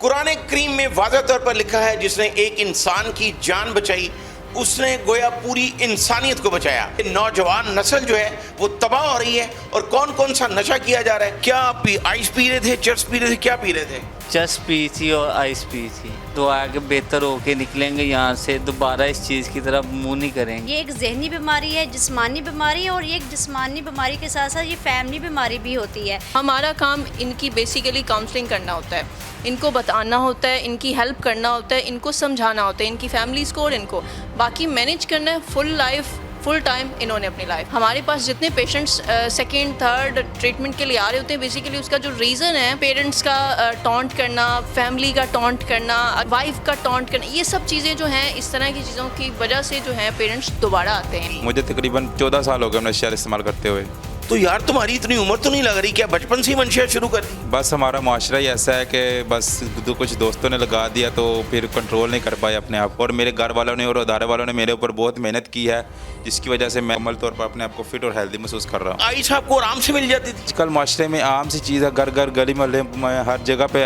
قرآن کریم میں واضح طور پر لکھا ہے جس نے ایک انسان کی جان بچائی اس نے گویا پوری انسانیت کو بچایا. نوجوان نسل جو ہے وہ تباہ ہو رہی ہے. اور کون کون سا نشہ کیا جا رہا ہے؟ کیا آپ آئس پی رہے تھے، چرس پی رہے تھے، کیا پی رہے تھے؟ چس پی تھی اور آئس پی تھی. تو آگے بہتر ہو کے نکلیں گے یہاں سے، دوبارہ اس چیز کی طرف منہ نہیں کریں گے. یہ ایک ذہنی بیماری ہے، جسمانی بیماری ہے، اور یہ ایک جسمانی بیماری کے ساتھ ساتھ یہ فیملی بیماری بھی ہوتی ہے. ہمارا کام ان کی بیسیکلی کاؤنسلنگ کرنا ہوتا ہے، ان کو بتانا ہوتا ہے، ان کی ہیلپ کرنا ہوتا ہے، ان کو سمجھانا ہوتا ہے، ان کی فیملیز کو، اور ان کو باقی مینیج کرنا ہے فل لائف، فل ٹائم انہوں نے اپنی لائف. ہمارے پاس جتنے پیشنٹس سیکنڈ تھرڈ ٹریٹمنٹ کے لیے آ رہے ہوتے ہیں، بیسیکلی اس کا جو ریزن ہے پیرنٹس کا ٹونٹ کرنا، فیملی کا ٹونٹ کرنا، وائف کا ٹونٹ کرنا، یہ سب چیزیں جو ہیں اس طرح کی چیزوں کی وجہ سے جو ہیں پیرنٹس دوبارہ آتے ہیں. مجھے تقریباً 14 سال ہو گئے نشہ استعمال کرتے ہوئے. تو یار تمہاری اتنی عمر تو نہیں لگ رہی، کیا بچپن سے ہی منشیات شروع کر دی؟ بس ہمارا معاشرہ ہی ایسا ہے کہ بس کچھ دوستوں نے لگا دیا تو پھر کنٹرول نہیں کر پائے اپنے آپ. اور میرے گھر والوں نے اور ادارے والوں نے میرے اوپر بہت محنت کی ہے، جس کی وجہ سے میں مکمل طور پر اپنے آپ کو فٹ اور ہیلدی محسوس کر رہا ہوں. آئس آپ کو آرام سے مل جاتی تھی؟ آج کل معاشرے میں عام سی چیز ہے، گھر گھر گلی محلے میں ہر جگہ پہ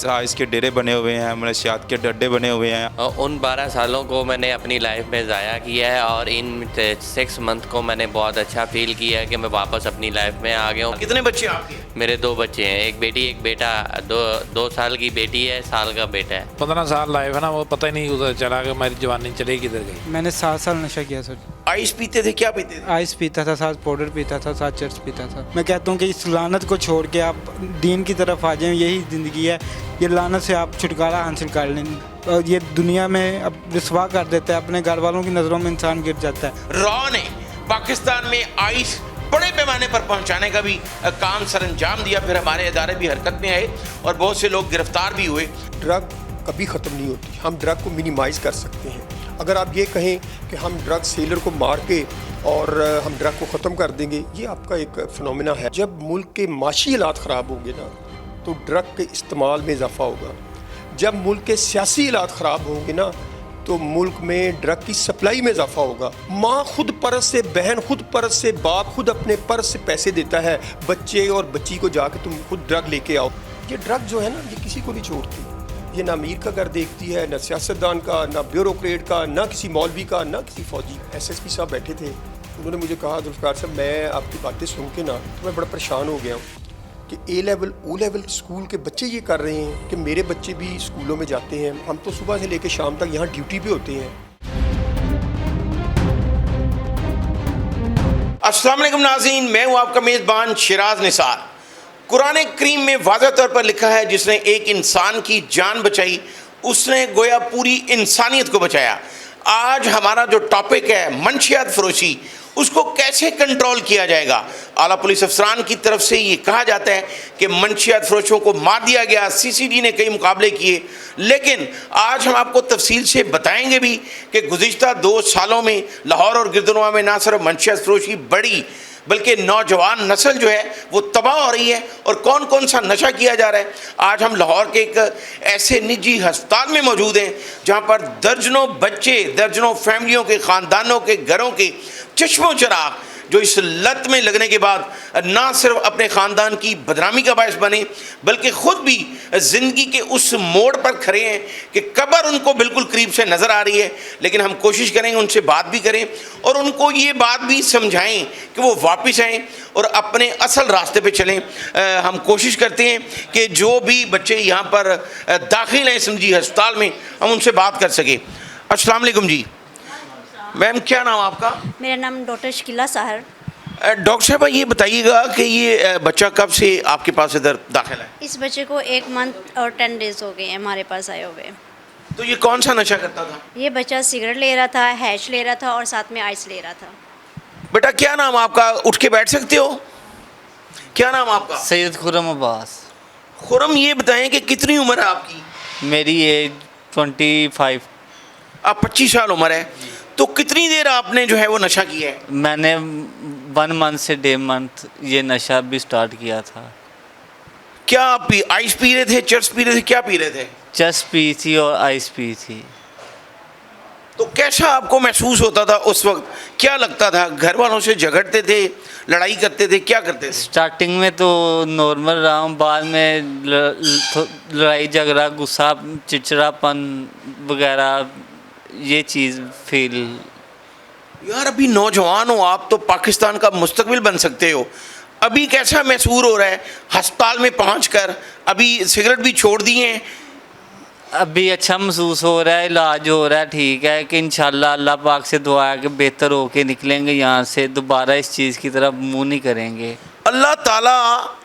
آئس کے ڈیرے بنے ہوئے ہیں، منشیات کے اڈے بنے ہوئے ہیں. ان 12 سالوں کو میں نے اپنی لائف میں ضائع کیا ہے، اور ان 6 منتھ کو میں نے بہت اچھا فیل کیا ہے کہ میں واپس اپنی لائف میں آ گیا ہوں. کتنے بچے آپ کے؟ میرے 2 بچے ہیں، ایک بیٹی ایک بیٹا. 2 سال کی بیٹی ہے، سال کا بیٹا ہے. 15 سال لائف ہے نا، وہ پتہ ہی نہیں ادھر چلا کہ میری جوانی چلے کدھر گئی. میں نے 7 سال نشہ کیا سر. آئس پیتے تھے؟ کیا پیتے تھے؟ آئس پیتا تھا، ساتھ پاؤڈر پیتا تھا، ساتھ چرس پیتا تھا. میں کہتا ہوں کہ اس لعنت کو چھوڑ کے آپ دین کی طرف آ جائیں، یہی زندگی ہے. یہ لعنت سے آپ چھٹکارا حاصل کر لیں، اور یہ دنیا میں اب رسوا کر دیتا ہے، اپنے گھر والوں کی نظروں میں انسان گر جاتا ہے. را نے پاکستان میں آئس بڑے پیمانے پر پہنچانے کا بھی کام سر انجام دیا. پھر ہمارے ادارے بھی حرکت میں آئے اور بہت سے لوگ گرفتار بھی ہوئے. ڈرگ کبھی ختم نہیں ہوتی. ہم ڈرگ کو منیمائز کر سکتے ہیں. اگر آپ یہ کہیں کہ ہم ڈرگ سیلر کو مار کے اور ہم ڈرگ کو ختم کر دیں گے، یہ آپ کا ایک فنومینا ہے. جب ملک کے معاشی حالات خراب ہوں گے نا تو ڈرگ کے استعمال میں اضافہ ہوگا. جب ملک کے سیاسی حالات خراب ہوں گے نا تو ملک میں ڈرگ کی سپلائی میں اضافہ ہوگا. ماں خود پرس سے، بہن خود پرس سے، باپ خود اپنے پرس سے پیسے دیتا ہے بچے اور بچی کو جا کے تم خود ڈرگ لے کے آؤ. یہ ڈرگ جو ہے نا یہ کسی کو نہیں چھوڑتی. یہ نہ امیر کا گھر دیکھتی ہے، نہ سیاستدان کا، نہ بیوروکریٹ کا، نہ کسی مولوی کا، نہ کسی فوجی. ایس پی صاحب بیٹھے تھے، انہوں نے مجھے کہا ذوالفقار صاحب میں آپ کی باتیں سن کے نا تو میں بڑا پریشان ہو گیا ہوں کہ اے لیول او لیول اسکول کے بچے یہ کر رہے ہیں کہ میرے بچے بھی اسکولوں میں جاتے ہیں. ہم تو صبح سے لے کے شام تک یہاں ڈیوٹی پہ ہوتے ہیں. السلام علیکم ناظرین، میں ہوں آپ کا میزبان شیراز نثار. قرآن کریم میں واضح طور پر لکھا ہے جس نے ایک انسان کی جان بچائی اس نے گویا پوری انسانیت کو بچایا. آج ہمارا جو ٹاپک ہے منشیات فروشی، اس کو کیسے کنٹرول کیا جائے گا. اعلیٰ پولیس افسران کی طرف سے یہ کہا جاتا ہے کہ منشیات فروشوں کو مار دیا گیا، CCD نے کئی مقابلے کیے. لیکن آج ہم آپ کو تفصیل سے بتائیں گے بھی کہ گزشتہ 2 سالوں میں لاہور اور گردنوا میں نہ صرف منشیات فروشی بڑی بلکہ نوجوان نسل جو ہے وہ تباہ ہو رہی ہے. اور کون کون سا نشہ کیا جا رہا ہے. آج ہم لاہور کے ایک ایسے نجی ہسپتال میں موجود ہیں جہاں پر درجنوں بچے، درجنوں فیملیوں کے، خاندانوں کے، گھروں کے چشم و چراغ جو اس لت میں لگنے کے بعد نہ صرف اپنے خاندان کی بدنامی کا باعث بنے بلکہ خود بھی زندگی کے اس موڑ پر کھڑے ہیں کہ قبر ان کو بالکل قریب سے نظر آ رہی ہے. لیکن ہم کوشش کریں گے ان سے بات بھی کریں اور ان کو یہ بات بھی سمجھائیں کہ وہ واپس آئیں اور اپنے اصل راستے پہ چلیں. ہم کوشش کرتے ہیں کہ جو بھی بچے یہاں پر داخل ہیں اس نجی ہسپتال میں ہم ان سے بات کر سکیں. السلام علیکم جی. میم کیا نام آپ کا؟ میرا نام ڈاکٹر شکیلہ ساہر. ڈاکٹر صاحبہ یہ بتائیے گا کہ یہ بچہ کب سے آپ کے پاس ادھر داخل ہے؟ اس بچے کو 1 منتھ اور 10 ڈیز ہو گئے ہیں ہمارے پاس آئے ہوئے. تو یہ کون سا نشہ کرتا تھا؟ یہ بچہ سگریٹ لے رہا تھا، ہیش لے رہا تھا اور ساتھ میں آئس لے رہا تھا. بیٹا کیا نام آپ کا؟ اٹھ کے بیٹھ سکتے ہو؟ کیا نام آپ کا؟ سید خرم عباس. خرم یہ بتائیں کہ کتنی عمر ہے آپ کی؟ میری ایج 25. آپ 25 سال عمر ہے. تو کتنی دیر آپ نے جو ہے وہ نشہ کیا ہے؟ میں نے 1 منتھ سے 1.5 منتھ یہ نشہ بھی سٹارٹ کیا تھا. کیا آپ آئس پی رہے تھے، چرس پی رہے تھے، کیا پی رہے تھے؟ چس پی تھی اور آئس پی تھی. तो कैसा आपको महसूस होता था उस वक्त, क्या लगता था? घर वालों से झगड़ते थे, लड़ाई करते थे, क्या करते थे? स्टार्टिंग में तो नॉर्मल रहा हूँ, बाद में लड़ाई झगड़ा, गुस्सा, चिड़चिड़ापन वगैरह ये चीज़ फील। यार अभी नौजवान हो आप, तो पाकिस्तान का मुस्तकबिल बन सकते हो, अभी कैसा महसूस हो रहा है अस्पताल में पहुंचकर? अभी सिगरेट भी छोड़ दिए हैं? अभी अच्छा महसूस हो रहा है, इलाज हो रहा है, ठीक है कि इंशाल्लाह अल्लाह पाक से दुआ है कि बेहतर होके निकलेंगे यहाँ से, दोबारा इस चीज़ की तरफ मुंह नहीं करेंगे। अल्लाह ताला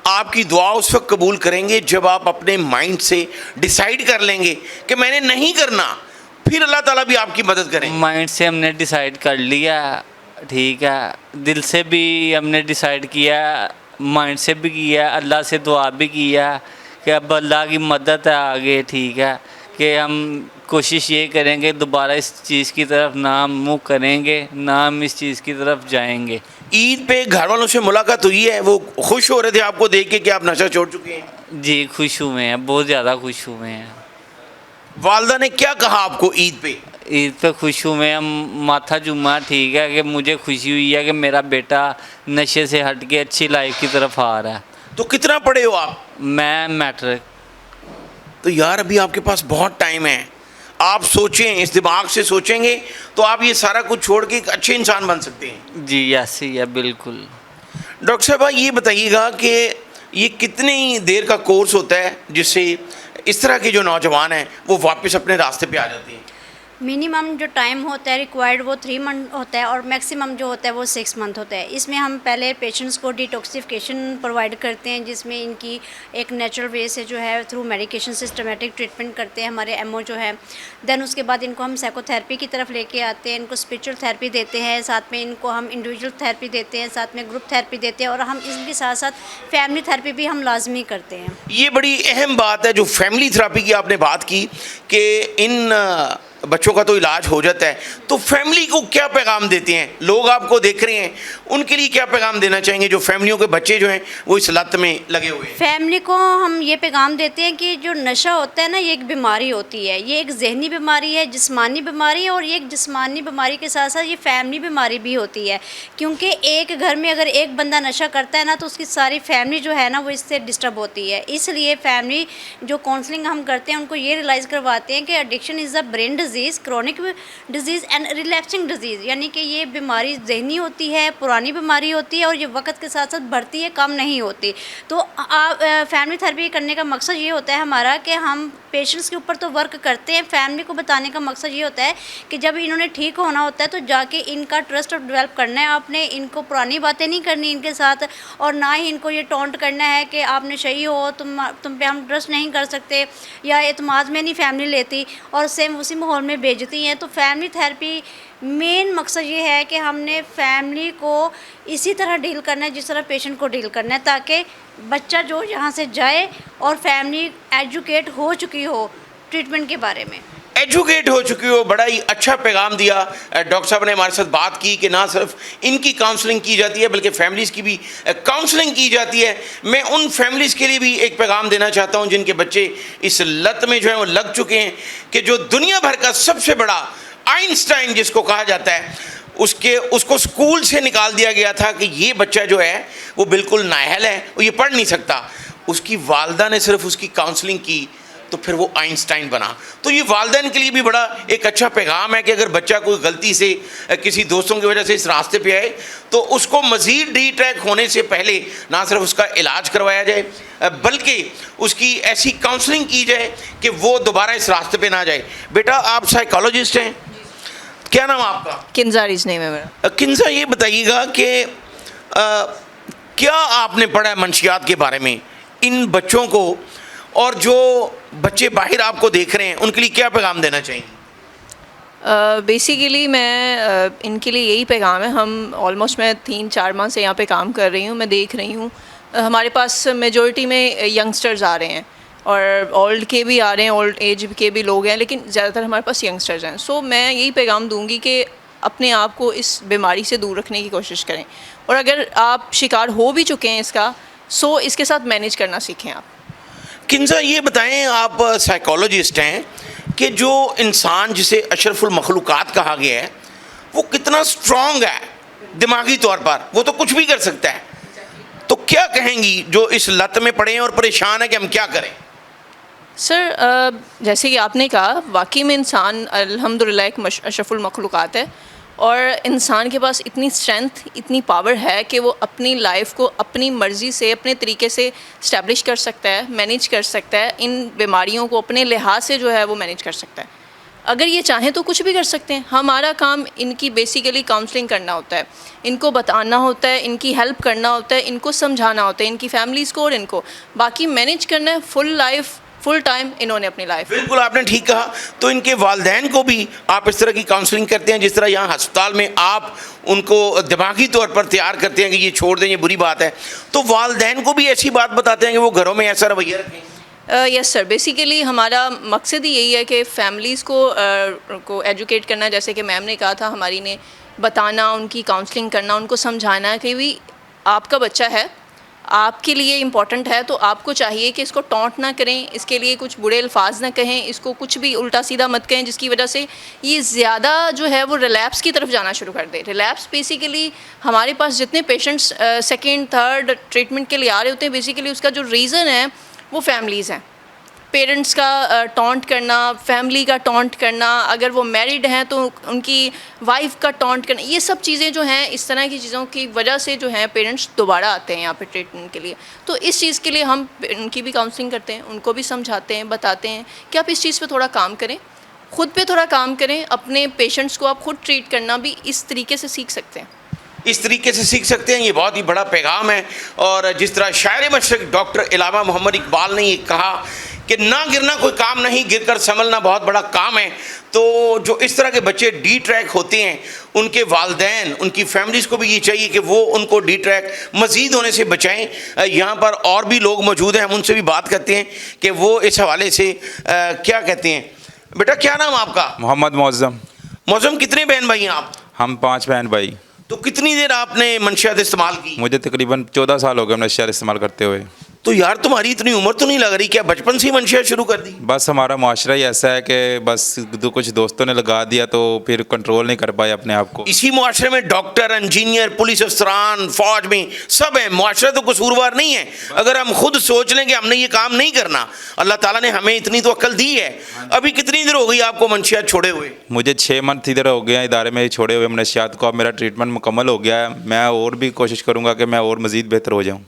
आपकी दुआ उस वक्त कबूल करेंगे जब आप अपने माइंड से डिसाइड कर लेंगे कि मैंने नहीं करना, फिर अल्लाह ताला भी आपकी मदद करेंगे। माइंड से हमने डिसाइड कर लिया, ठीक है, दिल से भी हमने डिसाइड किया, माइंड से भी किया, अल्लाह से दुआ भी किया कि अब अल्लाह की मदद है आगे, ठीक है, कि हम कोशिश ये करेंगे दोबारा इस चीज़ की तरफ ना हम मुँह करेंगे, ना हम इस चीज़ की तरफ जाएंगे। ईद पे घर वालों से मुलाकात हुई है, वो खुश हो रहे थे आपको देख के कि आप नशा छोड़ चुके हैं? जी खुश हुए हैं, बहुत ज़्यादा खुश हुए हैं। वालदा ने क्या कहा आपको ईद पे? ईद पे खुश हुए हम, माथा जुम्मा, ठीक है, कि मुझे खुशी हुई है कि मेरा बेटा नशे से हट के अच्छी लाइफ की तरफ आ रहा है। तो कितना पढ़े हो आप? मैं मैट्रिक। तो यार अभी आपके पास बहुत टाइम है, आप सोचें, इस दिमाग से सोचेंगे तो आप ये सारा कुछ छोड़ के एक अच्छे इंसान बन सकते हैं। जी ऐसे ही है बिल्कुल। डॉक्टर साहब ये बताइएगा कि ये कितनी देर का कोर्स होता है जिससे इस तरह के जो नौजवान हैं वो वापस अपने रास्ते पे आ जाते हैं? मिनिमम जो टाइम होता है रिक्वायर्ड वो 3 मंथ होता है और मैक्सिमम जो होता है वो 6 मंथ होता है। इसमें हम पहले पेशेंट्स को डिटॉक्सिफिकेशन प्रोवाइड करते हैं, जिसमें इनकी एक नेचुरल वे से जो है थ्रू मेडिकेशन सिस्टमेटिक ट्रीटमेंट करते हैं हमारे एमओ जो है। देन उसके बाद इनको हम साइकोथेरेपी की तरफ लेके आते हैं, इनको स्पिरिचुअल थेरेपी देते हैं, साथ में इनको हम इंडिविजुअल थेरेपी देते हैं, साथ में ग्रुप थेरेपी देते हैं, और हम इसके साथ साथ फैमिली थेरेपी भी हम लाजमी करते हैं। ये बड़ी अहम बात है जो फैमिली थेरेपी की आपने बात की कि इन बच्चों का तो इलाज हो जाता है, तो फैमिली को क्या पैगाम देते हैं? लोग आपको देख रहे हैं, उनके लिए क्या पैगाम देना चाहेंगे जो फैमिलियों के बच्चे जो हैं वो इस लत में लगे हुए हैं? फैमिली को हम ये पैगाम देते हैं कि जो नशा होता है ना, ये एक बीमारी होती है, ये एक जहनी बीमारी है, जिस्मानी बीमारी है, और ये एक जिस्मानी बीमारी के साथ साथ ये फैमिली बीमारी भी होती है, क्योंकि एक घर में अगर एक बंदा नशा करता है ना तो उसकी सारी फैमिली जो है ना वो इससे डिस्टर्ब होती है। इसलिए फैमिली जो काउंसलिंग हम करते हैं उनको ये रियलाइज़ करवाते हैं कि addiction is a brain disease, chronic disease and relapsing disease, यानी कि ये बीमारी जहनी होती है, पुरानी बीमारी होती है, और ये वक्त के साथ साथ बढ़ती है, कम नहीं होती। तो फैमिली थेरेपी करने का मकसद ये होता है हमारा कि हम पेशेंट्स के ऊपर तो वर्क करते हैं, फैमिली को बताने का मकसद ये होता है कि जब इन्होंने ठीक होना होता है तो जाके इनका ट्रस्ट डेवलप करना है आपने, इनको पुरानी बातें नहीं करनी इनके साथ, और ना ही इनको ये टॉन्ट करना है कि आपने सही हो, तुम पे हम ट्रस्ट नहीं कर सकते, या एतमाद में नहीं फैमिली लेती, और सेम उसी माहौल में भेजती हैं। तो फैमिली थेरेपी मेन मकसद ये है कि हमने फैमिली को इसी तरह डील करना है जिस तरह पेशेंट को डील करना है, ताकि बच्चा जो यहाँ से जाए और फैमिली एजुकेट हो चुकी हो ट्रीटमेंट के बारे में, एजुकेट हो चुकी हो। बड़ा ही अच्छा पैगाम दिया डॉक्टर साहब ने, हमारे साथ बात की कि ना सिर्फ इनकी काउंसलिंग की जाती है बल्कि फैमिलीज़ की भी काउंसलिंग की जाती है। मैं उन फैमिलीज़ के लिए भी एक पैगाम देना चाहता हूं जिनके बच्चे इस लत में जो है वो लग चुके हैं, कि जो दुनिया भर का सबसे बड़ा आइंस्टाइन जिसको कहा जाता है, उसको स्कूल से निकाल दिया गया था कि ये बच्चा जो है वो बिल्कुल नाअहल है, वो ये पढ़ नहीं सकता। उसकी वालदा ने सिर्फ उसकी काउंसलिंग की तो फिर वो आइंस्टाइन बना। तो ये वालिदैन के लिए भी बड़ा एक अच्छा पैगाम है कि अगर बच्चा कोई गलती से किसी दोस्तों की वजह से इस रास्ते पे आए तो उसको मज़ीद डी-ट्रैक होने से पहले ना सिर्फ उसका इलाज करवाया जाए बल्कि उसकी ऐसी काउंसलिंग की जाए कि वो दोबारा इस रास्ते पे ना जाए। बेटा आप साइकोलॉजिस्ट हैं, क्या नाम आपका? किन्जा रीज नेम है मेरा। किन्जा, ये बताइएगा कि क्या आपने पढ़ा है मंशियात के बारे में, इन बच्चों को, और जो बच्चे बाहर आपको देख रहे हैं उनके लिए क्या पैगाम देना चाहिए? बेसिकली मैं इनके लिए यही पैगाम है, हम ऑलमोस्ट मैं 3-4 माह से यहाँ पे काम कर रही हूँ, मैं देख रही हूँ हमारे पास मेजॉरिटी में यंगस्टर्स आ रहे हैं और ओल्ड के भी आ रहे हैं, ओल्ड एज के भी लोग हैं, लेकिन ज़्यादातर हमारे पास यंगस्टर्स हैं। सो मैं यही पैगाम दूंगी कि अपने आप को इस बीमारी से दूर रखने की कोशिश करें, और अगर आप शिकार हो भी चुके हैं इसका, सो इसके साथ मैनेज करना सीखें आप। किन्जा, ये बताएं, आप साइकोलॉजिस्ट हैं کہ جو انسان جسے اشرف المخلوقات کہا گیا ہے وہ کتنا اسٹرانگ ہے دماغی طور پر, وہ تو کچھ بھی کر سکتا ہے. تو کیا کہیں گی جو اس لت میں پڑے ہیں اور پریشان ہیں کہ ہم کیا کریں؟ سر جیسے کہ آپ نے کہا, واقعی میں انسان الحمدللہ ایک اشرف المخلوقات ہے, اور انسان کے پاس اتنی اسٹرینتھ, اتنی پاور ہے کہ وہ اپنی لائف کو اپنی مرضی سے, اپنے طریقے سے اسٹیبلش کر سکتا ہے, مینیج کر سکتا ہے. ان بیماریوں کو اپنے لحاظ سے جو ہے وہ مینیج کر سکتا ہے. اگر یہ چاہیں تو کچھ بھی کر سکتے ہیں. ہمارا کام ان کی بیسیکلی کاؤنسلنگ کرنا ہوتا ہے, ان کو بتانا ہوتا ہے, ان کی ہیلپ کرنا ہوتا ہے, ان کو سمجھانا ہوتا ہے, ان کی فیملیز کو, اور ان کو باقی مینیج کرنا ہے فل لائف, فل ٹائم انہوں نے اپنی لائف. بالکل آپ نے ٹھیک کہا. تو ان کے والدین کو بھی آپ اس طرح کی کاؤنسلنگ کرتے ہیں جس طرح یہاں ہسپتال میں آپ ان کو دماغی طور پر تیار کرتے ہیں کہ یہ چھوڑ دیں, یہ بری بات ہے, تو والدین کو بھی ایسی بات بتاتے ہیں کہ وہ گھروں میں ایسا رویہ رکھیں؟ یس سر, بیسیکلی ہمارا مقصد ہی یہی ہے کہ فیملیز کو ایجوکیٹ کرنا, جیسے کہ میم نے کہا تھا ہماری نے, بتانا, ان کی کاؤنسلنگ کرنا, ان کو سمجھانا کہ بھی آپ کا بچہ ہے, آپ کے لیے امپورٹنٹ ہے, تو آپ کو چاہیے کہ اس کو ٹونٹ نہ کریں, اس کے لیے کچھ برے الفاظ نہ کہیں, اس کو کچھ بھی الٹا سیدھا مت کہیں جس کی وجہ سے یہ زیادہ جو ہے وہ ریلیپس کی طرف جانا شروع کر دے. ریلیپس بیسیکلی ہمارے پاس جتنے پیشنٹس سیکنڈ تھرڈ ٹریٹمنٹ کے لیے آ رہے ہوتے ہیں, بیسیکلی اس کا جو ریزن ہے وہ فیملیز ہیں. پیرنٹس کا ٹونٹ کرنا, فیملی کا ٹونٹ کرنا, اگر وہ میرڈ ہیں تو ان کی وائف کا ٹونٹ کرنا, یہ سب چیزیں جو ہیں اس طرح کی چیزوں کی وجہ سے جو ہیں پیرنٹس دوبارہ آتے ہیں یہاں پہ ٹریٹمنٹ کے لیے. تو اس چیز کے لیے ہم ان کی بھی کاؤنسلنگ کرتے ہیں, ان کو بھی سمجھاتے ہیں, بتاتے ہیں کہ آپ اس چیز پہ تھوڑا کام کریں, خود پہ تھوڑا کام کریں, اپنے پیشنٹس کو آپ خود ٹریٹ کرنا بھی اس طریقے سے سیکھ سکتے ہیں. اس طریقے سے سیکھ سکتے ہیں, یہ بہت ہی بڑا پیغام ہے. اور جس طرح شاعر مشرق ڈاکٹر علامہ محمد اقبال نے یہ کہا کہ نہ گرنا کوئی کام نہیں, گر کر سنبھلنا بہت بڑا کام ہے. تو جو اس طرح کے بچے ڈی ٹریک ہوتے ہیں, ان کے والدین, ان کی فیملیز کو بھی یہ چاہیے کہ وہ ان کو ڈی ٹریک مزید ہونے سے بچائیں. یہاں پر اور بھی لوگ موجود ہیں, ہم ان سے بھی بات کرتے ہیں کہ وہ اس حوالے سے کیا کہتے ہیں. بیٹا کیا نام آپ کا؟ محمد معظم. معظم کتنے بہن بھائی ہیں آپ؟ ہم 5 بہن بھائی. تو کتنی دیر آپ نے منشیات استعمال کی؟ مجھے تقریباً 14 سال ہو گئے منشیات استعمال کرتے ہوئے. تو یار تمہاری اتنی عمر تو نہیں لگ رہی, کیا بچپن سے ہی منشیات شروع کر دی؟ بس ہمارا معاشرہ ہی ایسا ہے کہ بس کچھ دوستوں نے لگا دیا تو پھر کنٹرول نہیں کر پائے اپنے آپ کو. اسی معاشرے میں ڈاکٹر, انجینئر, پولیس افسران, فوج میں سب ہیں. معاشرہ تو قصوروار نہیں ہے. اگر ہم خود سوچ لیں کہ ہم نے یہ کام نہیں کرنا, اللہ تعالیٰ نے ہمیں اتنی تو عقل دی ہے. ابھی کتنی دیر ہو گئی آپ کو منشیات چھوڑے ہوئے؟ مجھے 6 منتھ ادھر ہو گیا ادارے میں چھوڑے ہوئے منشیات کو. اب میرا ٹریٹمنٹ مکمل ہو گیا ہے. میں اور بھی کوشش کروں گا کہ میں اور مزید بہتر ہو جاؤں.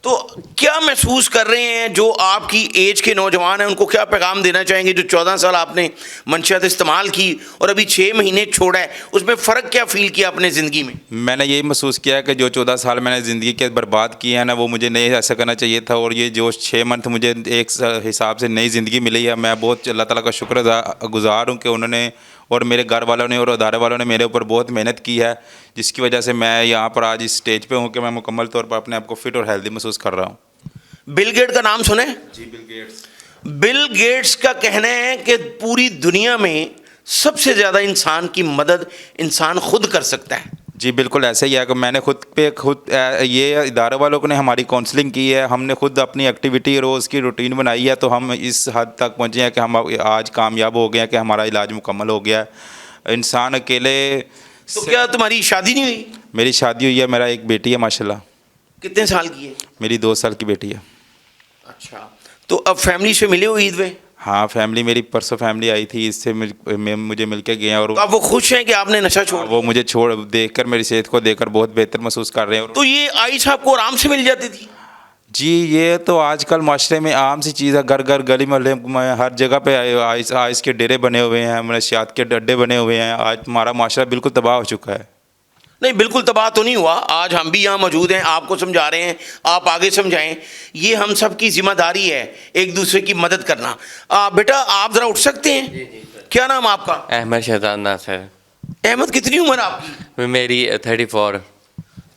تو کیا محسوس کر رہے ہیں جو آپ کی ایج کے نوجوان ہیں, ان کو کیا پیغام دینا چاہیں گے؟ جو 14 سال آپ نے منشیات استعمال کی اور ابھی 6 مہینے چھوڑا ہے, اس میں فرق کیا فیل کیا اپنے زندگی میں؟ میں نے یہی محسوس کیا کہ جو 14 سال میں نے زندگی کے برباد کیے ہیں نا, وہ مجھے نہیں ایسا کرنا چاہیے تھا. اور یہ جو 6 منتھ مجھے ایک حساب سے نئی زندگی ملی ہے, میں بہت اللہ تعالیٰ کا شکر گزار ہوں کہ انہوں نے اور میرے گھر والوں نے اور ادارے والوں نے میرے اوپر بہت محنت کی ہے, جس کی وجہ سے میں یہاں پر آج اس اسٹیج پہ ہوں کہ میں مکمل طور پر اپنے آپ کو فٹ اور ہیلدی محسوس کر رہا ہوں. بل گیٹ کا نام سنیں؟ جی, بل گیٹس. بل گیٹس کا کہنا ہے کہ پوری دنیا میں سب سے زیادہ انسان کی مدد انسان خود کر سکتا ہے. جی بالکل ایسا ہی ہے کہ میں نے خود یہ ادارے والوں نے ہماری کاؤنسلنگ کی ہے, ہم نے خود اپنی ایکٹیویٹی روز کی روٹین بنائی ہے, تو ہم اس حد تک پہنچے ہیں کہ ہم آج کامیاب ہو گئے ہیں کہ ہمارا علاج مکمل ہو گیا ہے. انسان اکیلے. تو کیا تمہاری شادی نہیں ہوئی؟ میری شادی ہوئی ہے, میرا ایک بیٹی ہے ماشاءاللہ. کتنے سال کی ہے؟ میری 2 سال کی بیٹی ہے. اچھا, تو اب فیملی سے ملے ہو عید میں؟ ہاں, فیملی میری پرسوں فیملی آئی تھی, اس سے مجھے مل کے گئے ہیں. اور اب وہ خوش ہیں کہ آپ نے نشہ چھوڑ؟ وہ مجھے دیکھ کر, میری صحت کو دیکھ کر بہت بہتر محسوس کر رہے ہیں. تو یہ آئس آپ کو آرام سے مل جاتی تھی؟ جی, یہ تو آج کل معاشرے میں عام سی چیز ہے. گھر گھر گلی محلے میں ہر جگہ پہ آئس کے ڈیرے بنے ہوئے ہیں, منشیات کے اڈے بنے ہوئے ہیں. آج ہمارا معاشرہ بالکل تباہ ہو چکا ہے. نہیں, بالکل تباہ تو نہیں ہوا. آج ہم بھی یہاں موجود ہیں, آپ کو سمجھا رہے ہیں, آپ آگے سمجھائیں. یہ ہم سب کی ذمہ داری ہے ایک دوسرے کی مدد کرنا. بیٹا آپ ذرا اٹھ سکتے ہیں؟ جی جی سر. کیا نام آپ کا؟ احمد شہزاد ناصر. احمد, کتنی عمر آپ کی؟ میری 34.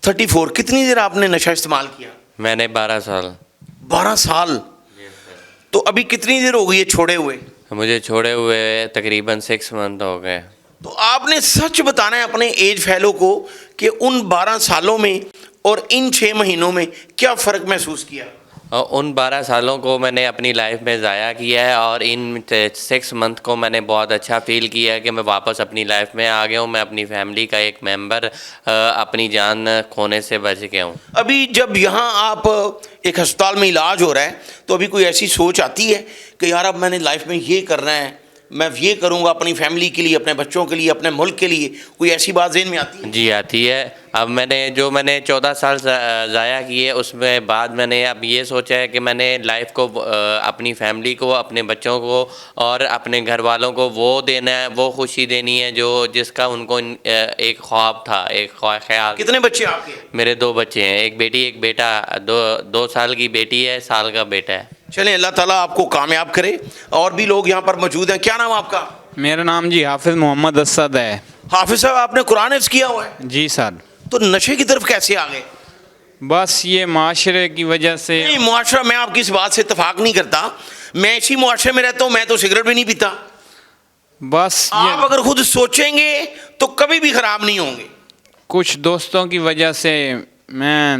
34. کتنی دیر آپ نے نشہ استعمال کیا؟ میں نے 12 سال. 12 سال. تو ابھی کتنی دیر ہو گئی ہے چھوڑے ہوئے؟ مجھے چھوڑے ہوئے تقریباً 6 منتھ ہو گئے. تو آپ نے سچ بتانا ہے اپنے ایج فیلو کو کہ ان 12 سالوں میں اور ان 6 مہینوں میں کیا فرق محسوس کیا؟ اور ان 12 سالوں کو میں نے اپنی لائف میں ضائع کیا ہے اور ان 6 منتھ کو میں نے بہت اچھا فیل کیا ہے کہ میں واپس اپنی لائف میں آ گیا ہوں. میں اپنی فیملی کا ایک ممبر اپنی جان کھونے سے بچ گیا ہوں. ابھی جب یہاں آپ ایک ہسپتال میں علاج ہو رہا ہے تو ابھی کوئی ایسی سوچ آتی ہے کہ یار اب میں نے لائف میں یہ کرنا ہے, میں یہ کروں گا اپنی فیملی کے لیے, اپنے بچوں کے لیے, اپنے ملک کے لیے, کوئی ایسی بات ذہن میں آتی ہے؟ جی آتی ہے. اب میں نے 14 سال ضائع کیے, اس میں بعد میں نے اب یہ سوچا ہے کہ میں نے لائف کو اپنی فیملی کو, اپنے بچوں کو اور اپنے گھر والوں کو وہ دینا ہے, وہ خوشی دینی ہے جس کا ان کو ایک خواب تھا, ایک خیال. کتنے بچے آپ کے؟ میرے 2 بچے ہیں, ایک بیٹی ایک بیٹا. 2 سال کی بیٹی ہے, سال کا بیٹا ہے. چلیں اللہ تعالیٰ آپ کو کامیاب کرے. اور بھی لوگ یہاں پر موجود ہیں. کیا نام آپ کا؟ میرا نام جی حافظ محمد اسد ہے. حافظ صاحب آپ نے قرآن حفظ کیا ہوا ہے؟ جی سر. تو نشے کی طرف کیسے آ گئے؟ بس یہ معاشرے کی وجہ سے. نہیں معاشرہ, میں آپ کی اس بات سے اتفاق نہیں کرتا. میں اسی معاشرے میں رہتا ہوں, میں تو سگریٹ بھی نہیں پیتا. بس آپ اگر خود سوچیں گے تو کبھی بھی خراب نہیں ہوں گے. کچھ دوستوں کی وجہ سے میں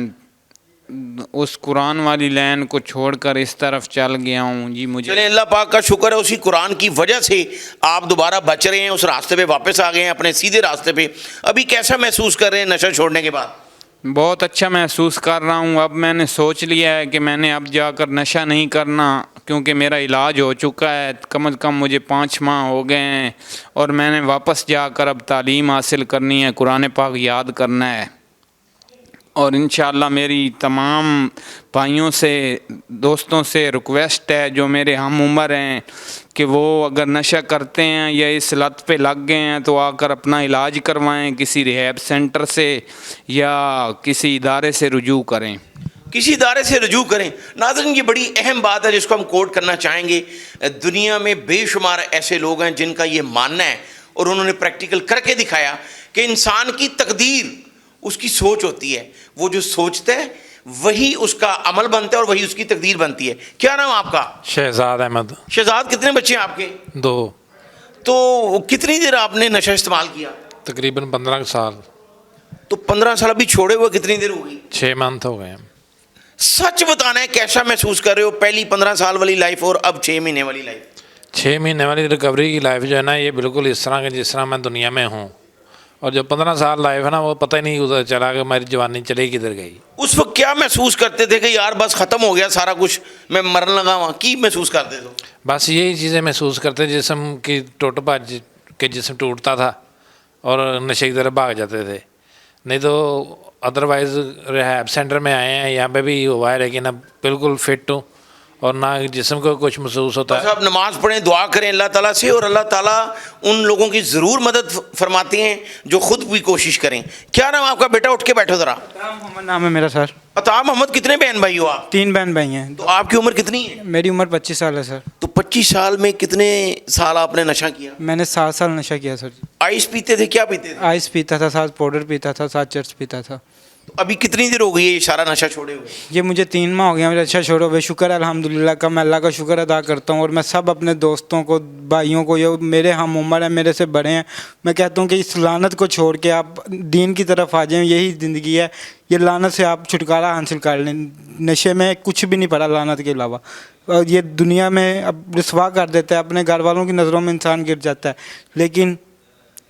اس قرآن والی لائن کو چھوڑ کر اس طرف چل گیا ہوں. جی مجھے چلیں اللہ پاک کا شکر ہے, اسی قرآن کی وجہ سے آپ دوبارہ بچ رہے ہیں, اس راستے پہ واپس آ گئے ہیں, اپنے سیدھے راستے پہ. ابھی کیسا محسوس کر رہے ہیں نشہ چھوڑنے کے بعد؟ بہت اچھا محسوس کر رہا ہوں. اب میں نے سوچ لیا ہے کہ میں نے اب جا کر نشہ نہیں کرنا, کیونکہ میرا علاج ہو چکا ہے. کم از کم مجھے 5 ماہ ہو گئے ہیں اور میں نے واپس جا کر اب تعلیم حاصل کرنی ہے, قرآن پاک یاد کرنا ہے. اور انشاءاللہ میری تمام بھائیوں سے, دوستوں سے ریکویسٹ ہے جو میرے ہم عمر ہیں کہ وہ اگر نشہ کرتے ہیں یا اس لت پہ لگ گئے ہیں تو آ کر اپنا علاج کروائیں, کسی ریہیب سینٹر سے یا کسی ادارے سے رجوع کریں. کسی ادارے سے رجوع کریں. ناظرین یہ بڑی اہم بات ہے جس کو ہم کوٹ کرنا چاہیں گے. دنیا میں بے شمار ایسے لوگ ہیں جن کا یہ ماننا ہے اور انہوں نے پریکٹیکل کر کے دکھایا کہ انسان کی تقدیر اس کی سوچ ہوتی ہے. وہ جو سوچتا ہے وہی اس کا عمل بنتا ہے اور وہی اس کی تقدیر بنتی ہے. کیا نام آپ کا؟ شہزاد احمد. شہزاد کتنے بچے ہیں آپ کے؟ 2. تو کتنی دیر آپ نے نشہ استعمال کیا؟ تقریباً 15 سال. تو 15 سال ابھی چھوڑے ہوئے کتنی دیر ہو گئی؟ 6 منتھ ہو گئے ہیں. سچ بتانا ہے کیسا محسوس کر رہے ہو پہلی 15 سال والی لائف اور اب 6 مہینے والی لائف؟ 6 مہینے والی ریکوری کی لائف جو ہے نا, یہ بالکل اس طرح کے جس طرح میں دنیا میں ہوں. اور جو 15 سال لائف ہے نا, وہ پتہ ہی نہیں ادھر چلا کہ میری جوانی چلے کدھر گئی. اس وقت کیا محسوس کرتے تھے کہ یار بس ختم ہو گیا سارا کچھ, میں مرن لگا وہاں, کی محسوس کرتے تھے؟ بس یہی چیزیں محسوس کرتے, جسم کی ٹوٹ بھاج کے جسم ٹوٹتا تھا اور نشے کی طرف بھاگ جاتے تھے. نہیں تو ادروائز ریہیب سینٹر میں آئے ہیں, یہاں پہ بھی ہوا ہے, لیکن اب بالکل فٹ ہوں اور نہ جسم کو کچھ محسوس ہوتا ہے. بس آپ نماز پڑھیں, دعا کریں اللہ تعالیٰ سے, اور اللہ تعالیٰ ان لوگوں کی ضرور مدد فرماتے ہیں جو خود بھی کوشش کریں. کیا نام آپ کا بیٹا؟ اٹھ کے بیٹھو ذرا. محمد نام ہے میرا سر. عطا محمد. کتنے بہن بھائی ہو آپ؟ 3 بہن بھائی ہیں. تو آپ کی عمر کتنی ہے؟ میری عمر 25 سال ہے سر. تو 25 سال میں کتنے سال آپ نے نشہ کیا؟ میں نے 7 سال نشہ کیا سر. آئس پیتے تھے؟ کیا پیتے تھے؟ آئس پیتا تھا, ساتھ پاؤڈر پیتا تھا, ساتھ چرس پیتا تھا. ابھی کتنی دیر ہو گئی ہے یہ سارا نشہ چھوڑے ہوئے؟ یہ مجھے 3 ماہ ہو گیا میرا نشہ چھوڑے ہوئے. شکر ہے الحمدللہ کا, میں اللہ کا شکر ادا کرتا ہوں. اور میں سب اپنے دوستوں کو, بھائیوں کو, یہ میرے ہم عمر ہیں, میرے سے بڑے ہیں, میں کہتا ہوں کہ اس لعنت کو چھوڑ کے آپ دین کی طرف آ جائیں. یہی زندگی ہے. یہ لعنت سے آپ چھٹکارا حاصل کر لیں. نشے میں کچھ بھی نہیں پڑا لعنت کے علاوہ. اور یہ دنیا میں اب رسوا کر دیتا ہے, اپنے گھر والوں کی نظروں میں انسان گر جاتا ہے, لیکن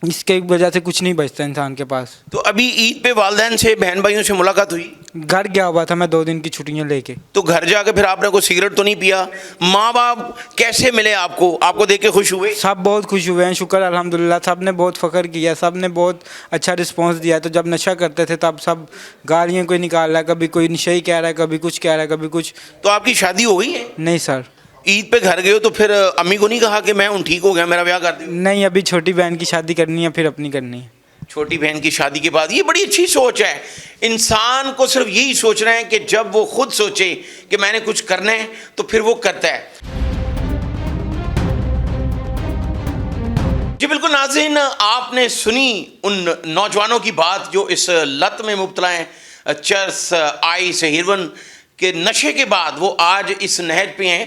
اس کے وجہ سے کچھ نہیں بچتا انسان کے پاس. تو ابھی عید پہ والدین سے, بہن بھائیوں سے ملاقات ہوئی؟ گھر گیا ہوا تھا میں 2 دن کی چھٹیاں لے کے. تو گھر جا کے پھر آپ نے کوئی سگریٹ تو نہیں پیا؟ ماں باپ کیسے ملے آپ کو دیکھ کے خوش ہوئے؟ سب بہت خوش ہوئے ہیں, شکر الحمدللہ. سب نے بہت فخر کیا, سب نے بہت اچھا رسپانس دیا. تو جب نشہ کرتے تھے تب سب گالیاں کوئی نکال رہا ہے, کبھی کوئی نشہ ہی کہہ رہا ہے, کبھی کچھ کہہ رہا ہے, کبھی کچھ. تو آپ کی شادی ہو گئی ہے؟ نہیں سر. عید پہ گھر گئے ہو تو پھر امی کو نہیں کہا کہ میں ہوں ٹھیک ہو گیا میرا بیاہ کر دوں؟ نہیں, ابھی چھوٹی بہن کی شادی کرنی ہے, پھر اپنی کرنی ہے. چھوٹی بہن کی شادی کے بعد. یہ بڑی اچھی سوچ ہے. انسان کو صرف یہی سوچنا ہے کہ جب وہ خود سوچے کہ میں نے کچھ کرنا ہے تو پھر وہ کرتا ہے. جی بالکل ناظرین, آپ نے سنی ان نوجوانوں کی بات جو اس لت میں مبتلا ہیں, چرس, آئس, ہیروئن کے نشے کے بعد وہ آج اس نہج پہ ہیں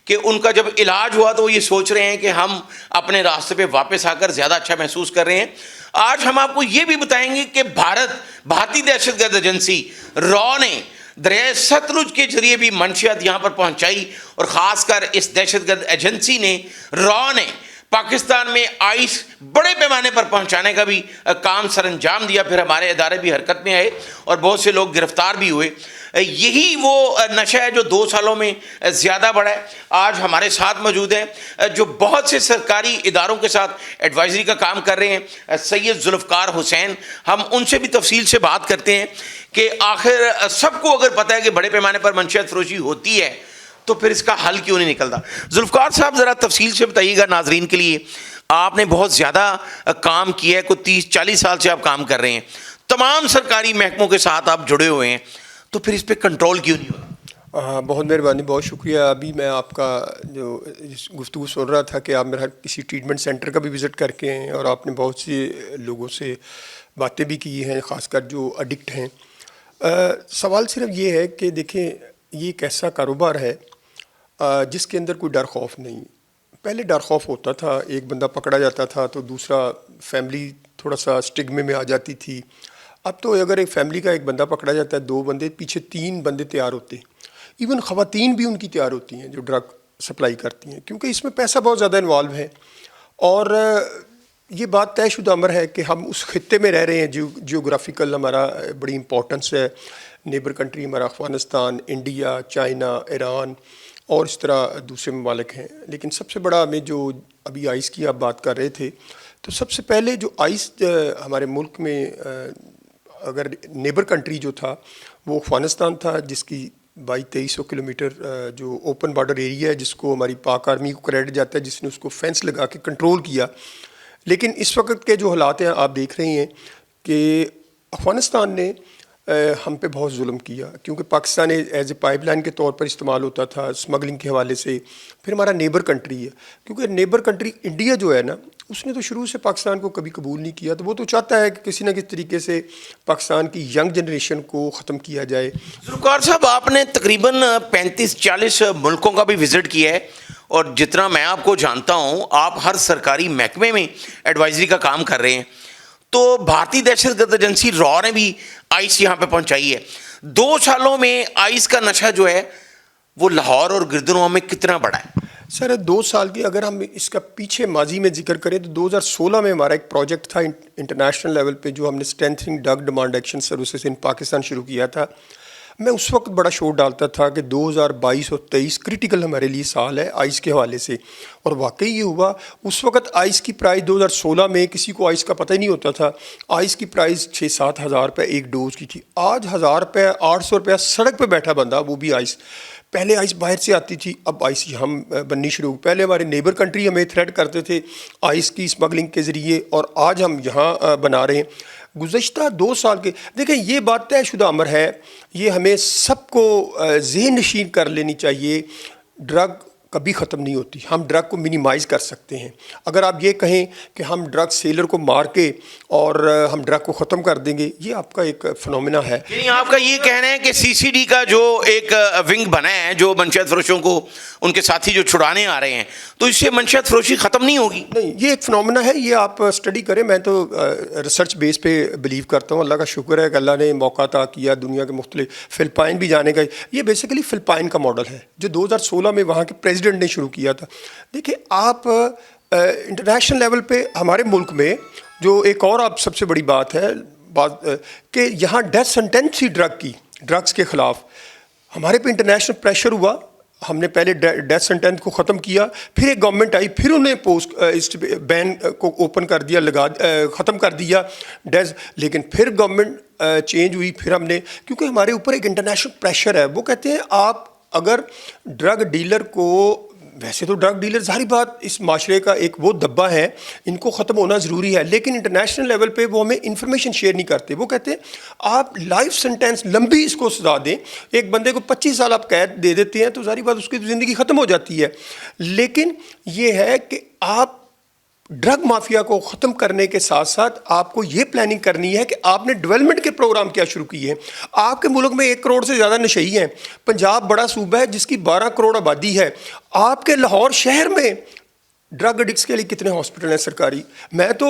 کہ ان کا جب علاج ہوا تو وہ یہ سوچ رہے ہیں کہ ہم اپنے راستے پہ واپس آ کر زیادہ اچھا محسوس کر رہے ہیں. آج ہم آپ کو یہ بھی بتائیں گے کہ بھارتی دہشت گرد ایجنسی را نے दरियाए सतलुज के जरिए भी मंशियात यहाँ पर पहुँचाई और ख़ासकर इस दहशतगर्द एजेंसी ने रॉ ने पाकिस्तान में आइस बड़े पैमाने पर पहुंचाने का भी काम सरंजाम दिया। फिर हमारे इदारे भी हरकत में आए और बहुत से लोग गिरफ्तार भी हुए। यही वो नशा है जो 2 सालों में ज़्यादा बढ़ा है। आज हमारे साथ मौजूद हैं जो बहुत से सरकारी इदारों के साथ एडवाइजरी का काम कर रहे हैं, सैयद जुल्फ़कार हुसैन। हम उनसे भी तफसील से बात करते हैं कि आखिर सबको अगर पता है कि बड़े पैमाने पर मंशियात फरोशी होती है तो फिर इसका हल क्यों नहीं निकलता। जुल्फ़कार साहब ज़रा तफसील से बताइएगा नाजरीन के लिए। आपने बहुत ज़्यादा काम किया है, कोई 30-40 साल से आप काम कर रहे हैं, तमाम सरकारी महकमों के साथ आप जुड़े हुए हैं, तो फिर इस पर कंट्रोल क्यों नहीं हुआ? बहुत मेहरबानी, बहुत शुक्रिया। अभी मैं आपका जो गुफ्तगू सुन रहा था कि आप मेरा किसी ट्रीटमेंट सेंटर का भी विज़िट करके हैं और आपने बहुत से लोगों से बातें भी की हैं, ख़ासकर जो एडिक्ट हैं। सवाल सिर्फ ये है कि देखें, ये एक ऐसा कारोबार है जिसके अंदर कोई डर खौफ नहीं। पहले डर खौफ होता था, एक बंदा पकड़ा जाता था तो दूसरा फैमिली थोड़ा सा स्टिग्मे में आ जाती थी। अब तो अगर एक फैमिली का एक बंदा पकड़ा जाता है, 2 बंदे पीछे 3 बंदे तैयार होते हैं। इवन ख़वातीन भी उनकी तैयार होती हैं जो ड्रग सप्लाई करती हैं, क्योंकि इसमें पैसा बहुत ज़्यादा इन्वॉल्व है। और ये बात तयशुदा अमर है कि हम उस खित्ते में रह रहे हैं, जियोग्राफिकल हमारा बड़ी इंपॉर्टेंस है। नेबर कंट्री हमारा अफ़गानिस्तान, इंडिया, चाइना, ईरान और इस तरह दूसरे ममालिक हैं। लेकिन सबसे बड़ा हमें जो अभी आइस की आप बात कर रहे थे, तो सबसे पहले जो आइस हमारे मुल्क में अगर नेबर कंट्री जो था वो अफ़गानिस्तान था, जिसकी 2200 किलोमीटर जो ओपन बॉर्डर एरिया है, जिसको हमारी पाक आर्मी को क्रेडिट जाता है, जिसने उसको फेंस लगा के कंट्रोल किया। लेकिन इस वक्त के जो हालात हैं आप देख रहे हैं कि अफ़गानिस्तान ने हम पे बहुत जुल्म किया, क्योंकि पाकिस्तान एज ए पाइपलाइन के तौर पर इस्तेमाल होता था स्मगलिंग के हवाले से। फिर हमारा नेबर कंट्री है, क्योंकि नेबर कंट्री इंडिया जो है ना, उसने तो शुरू से पाकिस्तान को कभी कबूल नहीं किया, तो वो तो चाहता है कि किसी न किसी तरीके से पाकिस्तान की यंग जनरेशन को ख़त्म किया जाए। जुल्फ़कार साहब, आपने तकरीबन 35-40 मुल्कों का भी विज़िट किया है और जितना मैं आपको जानता हूँ आप हर सरकारी महकमे में एडवाइजरी का काम कर रहे हैं। तो भारतीय दहशतगर्द एजेंसी रॉ ने भी आइस यहाँ पे पहुँचाई है। 2 सालों में आइस का नशा जो है वो लाहौर और गिरदनों में कितना बढ़ा है? सर 2 साल की अगर हम इसका पीछे माजी में जिक्र करें तो 2016 में हमारा एक प्रोजेक्ट था इंटरनेशनल लेवल पे, जो हमने strengthening drug demand action services in Pakistan शुरू किया था। मैं उस वक्त बड़ा शोर डालता था कि 2022 और 23 क्रिटिकल हमारे लिए साल है आइस के हवाले से, और वाकई ये हुआ। उस वक्त आइस की प्राइस 2016 में किसी को आइस का पता ही नहीं होता था। आइस की प्राइस 6-7 हज़ार रुपये एक डोज की थी। आज 1000 रुपये 800 रुपया सड़क पे बैठा बंदा, वो भी आइस। पहले आइस बाहर से आती थी, अब आइस हम बननी शुरू। पहले हमारे नेबर कंट्री हमें थ्रेट करते थे आइस की स्मगलिंग के ज़रिए, और आज हम यहाँ बना रहे हैं। गुज़श्ता 2 साल के, देखें ये बात तयशुदा अमर है, ये हमें सबको ज़हन नशीन कर लेनी चाहिए। ड्रग कभी ख़त्म नहीं होती, हम ड्रग को मिनिमाइज़ कर सकते हैं। अगर आप ये कहें कि हम ड्रग सेलर को मार के और हम ड्रग को ख़त्म कर देंगे, ये आपका एक फिनोमेना है। यानी आपका ये कहना है कि सीसीडी का जो एक विंग बना है जो मंशियात फरोशों को उनके साथी जो छुड़ाने आ रहे हैं, तो इससे मंशियात फरोशी ख़त्म नहीं होगी? नहीं, ये एक फिनोमेना है, ये आप स्टडी करें। मैं तो रिसर्च बेस पे बिलीव करता हूँ। अल्लाह का शुक्र है कि अल्लाह ने मौका अता किया दुनिया के मुख्तलिफ, फ़िलिपाइन भी जाने का। ये बेसिकली फ़िलिपाइन का मॉडल है जो 2016 में वहाँ के प्रेसिडेंट ने शुरू किया था। देखिए आप इंटरनेशनल लेवल पे हमारे मुल्क में जो एक और आप सबसे बड़ी बात है कि यहाँ डेथ सेंटेंस थी ड्रग्स के ख़िलाफ़। हमारे पे इंटरनेशनल प्रेशर हुआ, हमने पहले डेथ सेंटेंस को ख़त्म किया, फिर एक गवर्नमेंट आई, फिर उन्हें इस बैन को ओपन कर दिया, ख़त्म कर दिया डेथ। लेकिन फिर गवर्नमेंट चेंज हुई, फिर हमने, क्योंकि हमारे ऊपर एक इंटरनेशनल प्रेशर है। वो कहते हैं आप अगर ड्रग डीलर को, वैसे तो ड्रग डीलर ज़ाहिर बात इस माशरे का एक वो दब्बा है, इनको ख़त्म होना ज़रूरी है, लेकिन इंटरनेशनल लेवल पे वो हमें इंफॉर्मेशन शेयर नहीं करते। वो कहते हैं आप लाइफ सेंटेंस लंबी इसको सजा दें, एक बंदे को 25 साल आप कैद दे देते हैं तो ज़ाहिर बात उसकी ज़िंदगी ख़त्म हो जाती है। लेकिन ये है कि आप ड्रग माफिया को ख़त्म करने के साथ साथ आपको ये प्लानिंग करनी है कि आपने डेवलपमेंट के प्रोग्राम क्या शुरू किए हैं। आपके मुल्क में 1 करोड़ से ज़्यादा नशई हैं। पंजाब बड़ा सूबा है जिसकी 12 करोड़ आबादी है। आपके लाहौर शहर में ड्रग एडिक्ट्स के लिए कितने हॉस्पिटल हैं सरकारी? मैं तो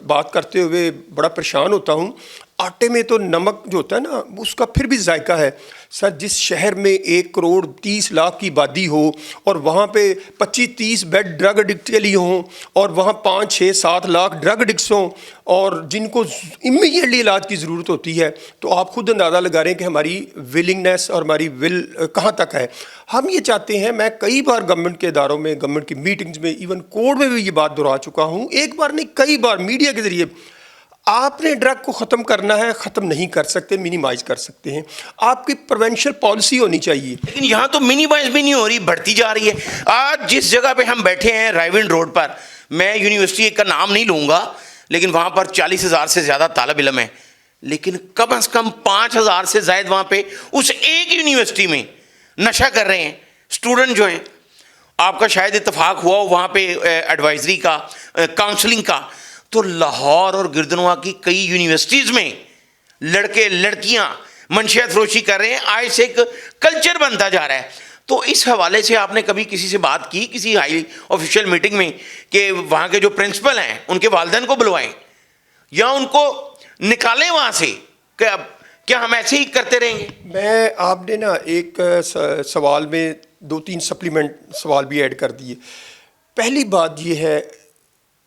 बात करते हुए बड़ा परेशान होता हूँ। आटे में तो नमक जो होता है ना उसका फिर भी जायका है। सर जिस शहर में 1 करोड़ 30 लाख की आबादी हो और वहाँ पे 25-30 बेड ड्रग एडिक्ट के लिए हों और वहाँ 5-6-7 लाख ड्रग एडिक्ट्स हों और जिनको इमीडिएटली इलाज की ज़रूरत होती है, तो आप खुद अंदाज़ा लगा रहे हैं कि हमारी विलिंगनेस और हमारी विल कहाँ तक है। हम ये चाहते हैं, मैं कई बार गवर्नमेंट के इदारों में, गवर्नमेंट की मीटिंग्स में, इवन कोर्ट में भी ये बात दोहरा चुका हूँ, एक बार नहीं कई बार मीडिया के ज़रिए, आपने ड्रग को ख़त्म करना है, ख़त्म नहीं कर सकते, मिनिमाइज़ कर सकते हैं। आपकी प्रिवेंशन पॉलिसी होनी चाहिए। लेकिन यहाँ तो मिनिमाइज भी नहीं हो रही, बढ़ती जा रही है। आज जिस जगह पे हम बैठे हैं रायविंड रोड पर, मैं यूनिवर्सिटी का नाम नहीं लूँगा, लेकिन वहाँ पर 40,000 से ज़्यादा तालब इलम है, लेकिन कम से कम 5,000 से ज़ायद वहाँ पे उस एक यूनिवर्सिटी में नशा कर रहे हैं स्टूडेंट जो हैं। आपका शायद इत्तेफाक हुआ हो वहाँ पे एडवाइजरी का, काउंसलिंग का, तो लाहौर और गिरदनवा की कई यूनिवर्सिटीज़ में लड़के लड़कियां मंशियात फरोशी कर रहे हैं। आज से एक कल्चर बनता जा रहा है। तो इस हवाले से आपने कभी किसी से बात की, किसी हाई ऑफिशियल मीटिंग में, कि वहाँ के जो प्रिंसिपल हैं उनके वालिदैन को बुलवाएं या उनको निकालें वहाँ से, क्या हम ऐसे ही करते रहेंगे? मैं आपने ना एक सवाल में 2-3 सप्लीमेंट सवाल भी ऐड कर दिए। पहली बात ये है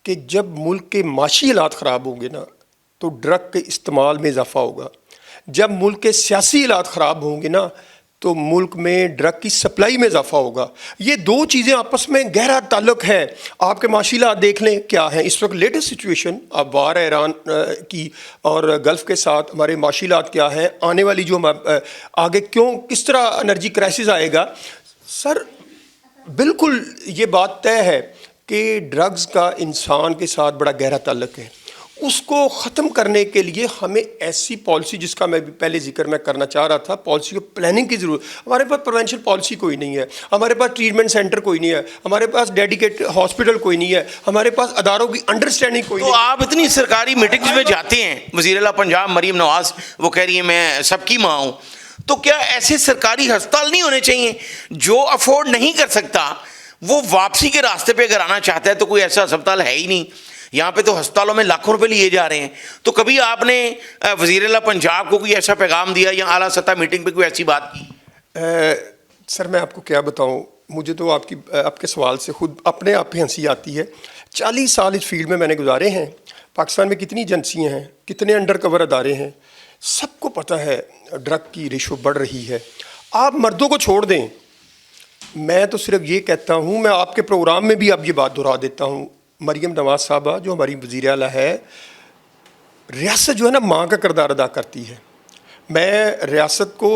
कि जब मुल्क के माशी हालात ख़राब होंगे ना तो ड्रग के इस्तेमाल में इजाफ़ा होगा। जब मुल्क के सियासी हालात ख़राब होंगे ना तो मुल्क में ड्रग की सप्लाई में इजाफ़ा होगा। ये 2 चीज़ें आपस में गहरा ताल्लुक़ है। आपके माशी हालात देख लें क्या है इस वक्त, लेटेस्ट सिचुएशन, अब वार है ईरान की और गल्फ़ के साथ, हमारे माशी हालात क्या है, आने वाली जो आगे क्यों किस तरह एनर्जी क्राइसिस आएगा। सर बिल्कुल ये बात तय है कि ड्रग्स का इंसान के साथ बड़ा गहरा ताल्लुक़ है। उसको ख़त्म करने के लिए हमें ऐसी पॉलिसी, जिसका मैं पहले जिक्र मैं करना चाह रहा था, पॉलिसी को प्लानिंग की ज़रूरत। हमारे पास प्रिवेंशन पॉलिसी कोई नहीं है, हमारे पास ट्रीटमेंट सेंटर कोई नहीं है, हमारे पास डेडिकेटेड हॉस्पिटल कोई नहीं है, हमारे पास अदारों की अंडरस्टैंडिंग कोई नहीं है। तो आप इतनी सरकारी मीटिंग्स में जाते हैं, वज़ीर-ए-आला पंजाब मरीम नवाज़ वो कह रही है मैं सबकी माँ हूँ, तो क्या ऐसे सरकारी अस्पताल नहीं होने चाहिए? जो अफोर्ड नहीं कर सकता वो वापसी के रास्ते पे अगर आना चाहता है तो कोई ऐसा अस्पताल है ही नहीं। यहाँ पे तो अस्पतालों में लाखों रुपए लिए जा रहे हैं। तो कभी आपने वज़ीर-ए-आला पंजाब को कोई ऐसा पैगाम दिया या आला सतह मीटिंग पे कोई ऐसी बात की? सर मैं आपको क्या बताऊँ, मुझे तो आपके सवाल से खुद अपने आप ही हंसी आती है। 40 साल इस फील्ड में मैंने गुजारे हैं। पाकिस्तान में कितनी एजेंसियाँ हैं, कितने अंडर कवर अदारे हैं, सबको पता है ड्रग की रेशो बढ़ रही है। आप मर्दों को छोड़ दें, मैं तो सिर्फ ये कहता हूँ, मैं आपके प्रोग्राम में भी अब ये बात दोहरा देता हूँ, मरीम नवाज़ साहबा जो हमारी वज़ीर आला है, रियासत जो है ना माँ का किरदार अदा करती है। मैं रियासत को